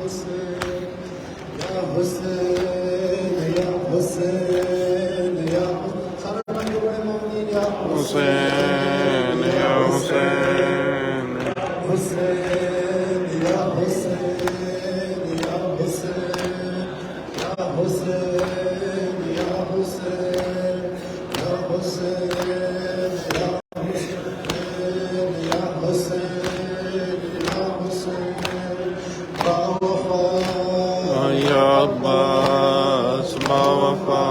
حسین یا حسین یا عباس باوفا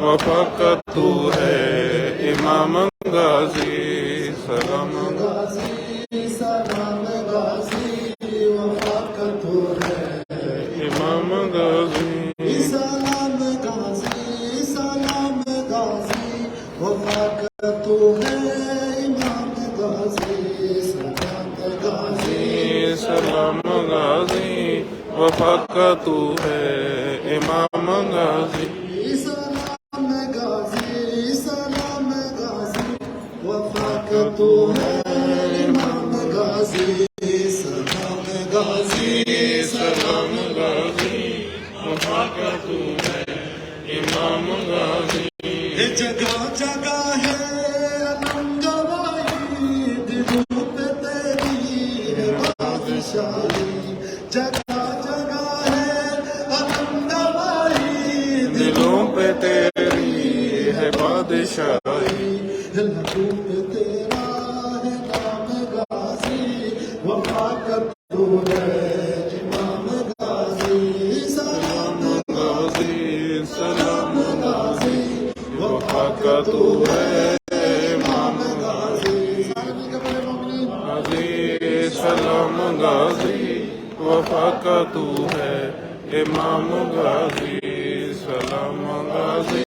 وفاقت تو ہے امام غازی سلام امام غازی سلام غازی وفاقت تو ہے امام غازی تو ہے امام غازی سلام غازی سلام غازی وفاقت تو ہے امام غازی جگہ جگہ ہے علم گواہی دلوں پہ تیری ہے بادشاہی جگہ جگہ ہے علم گواہی دلوں پہ تیری ہے بادشاہی وفاقت تو ہے امام غازی سلام غازی سلام غازی وفاقت تو ہے امام غازی سلام غازی وفاقت تو ہے امام غازی سلام غازی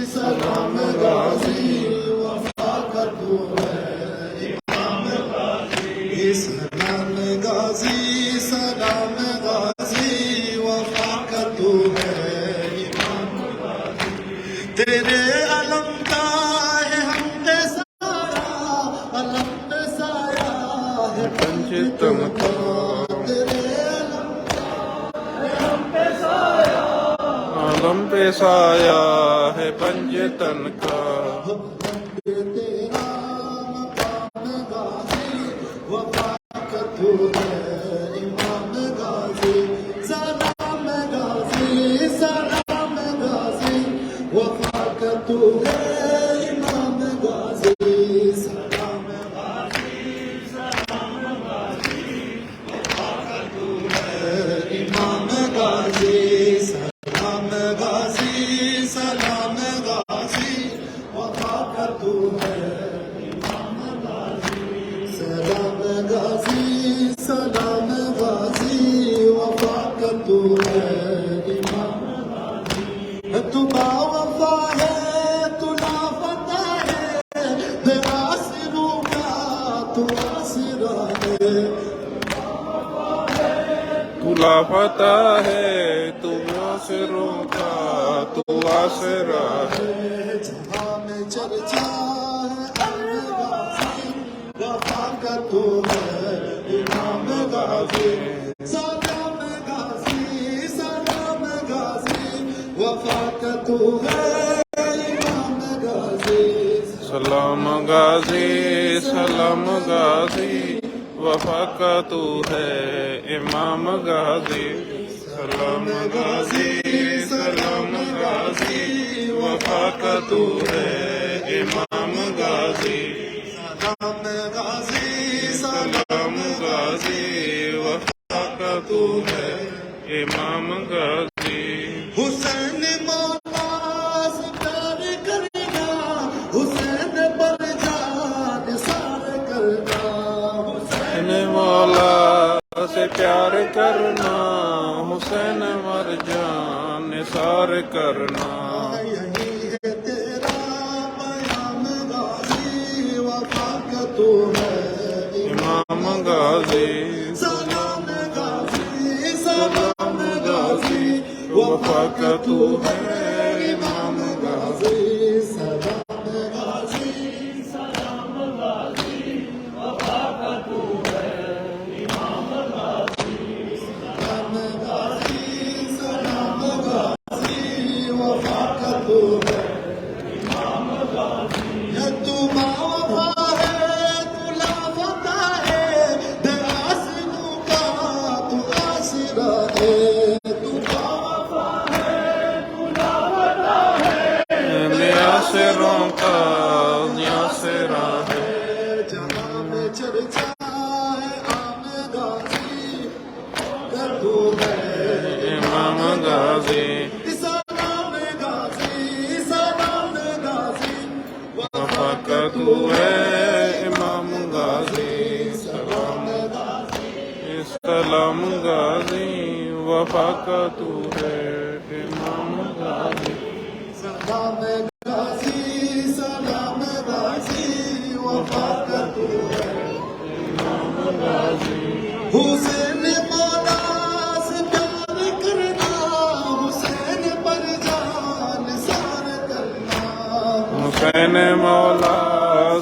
سلام غازی وفاقت تو ہے امام غازی سلام غازی سلام غازی وفاقت تو ہے امام غازی تیرے علم کا ہے ہم پہ سایہ علم پہ سایہ ہے پنج تن کا تیرے علم کا ہے ہم پہ سایہ علم پہ سایہ ہے پنج تن کا تو ہے امام غازی سلام غازی سلام غازی وفاقت تو ہے امام غازی سلام غازی سلام غازی وفاقت تو ہے امام غازی سلام غازی سلام غازی وفاقت تو ہے امام غازی سلام غازی سلام غازی وفاقت تو ہے امام غازی تو باوفا ہے تو لافتہ ہے بے آسروں کا تو آسرا ہے تو لافتہ ہے تو آسروں کا تو آسرا ہے جہاں میں چرچا ہے وفاقت تو ہے امام غازی سلام غازی سلام غازی وفاقت تو ہے امام غازی سلام غازی سلام غازی وفاقت تو ہے امام غازی سلام غازی سلام غازی وفاقت تو ہے امام غازی سلام غازی سلام غازی حسین مولا سے پیار کرنا، حسین مرجان نثار کرنا، یہی ہے تیرا پیام غازی، وفا کا تو ہے امام غازی، سلام غازی، سلام غازی، وفا کا تو ہے امام غازی، سلام غازی، سلام غازی، وفا کا تو ہے امام غازی، سلام غازی، سلام غازی، وفا کا تو ہے امام غازی، یا تو باوفا ہے تو لافتہ ہے، در آسنوں کا تو آسرا ہے، تو باوفا ہے تو لافتہ ہے، یاسروں کا یاسرا ہے، جہاں میں چرچا ہے عام غازی کا تو ہے امام غازی، سلام غازی، سلام غازی، وفا کا تو ہے امام غازی، سلام غازی، سلام غازی، وفا کا تو ہے امام غازی، سلام غازی، سلام غازی، وفا کا تو ہے امام غازی، حسین مولا سے پیار کرنا، حسین پر جان نثار کرنا، حسین مولا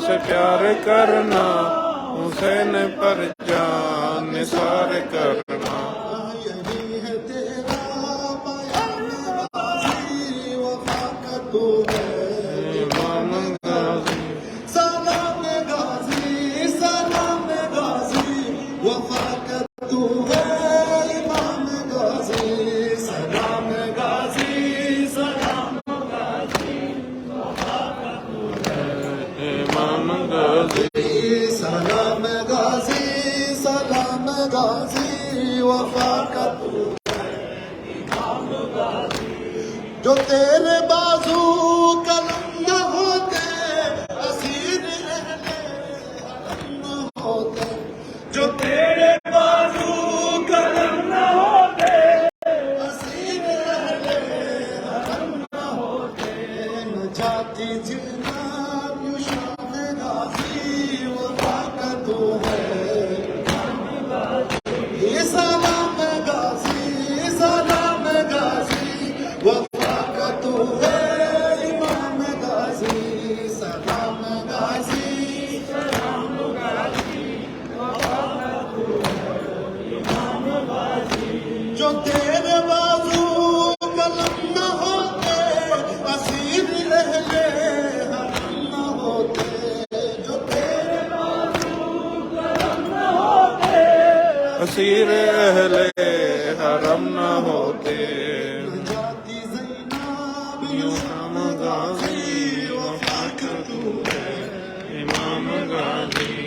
سے پیار کرنا، حسین پر جان نثار کرنا، یہی ہے تیرا پیام غازی، وفا کا تو ہے امام غازی، سلام غازی، سلام غازی، وفا کا تو ہے امام غازی، سلام غازی، سلام امام غازی، سلام غازی، سلام غازی، وفا کا تو جو تیرے بازو قلم نہ ہوتے، اسیر اہل حرم نہ ہوتے، جو تیرے بازو قلم نہ ہوتے، اسیر اہل حرم نہ ہوتے، نہ جاتی جناب یوں شام غازی، وفا کا تو ہے سلام غازی، سلام غازی، وفا کا تو ہے امام غازی، سلام غازی، سلام غازی، وفا کا تو ہے امام غازی، جو تیرے بازو قلم نہ ہوتے، اسیر اہل حرم نہ ہوتے، جو تیرے اسیر اہل حرم نہ ہوتے، جاتی زینب یوں امام غازی، وفا کا تو ہے امام غازی،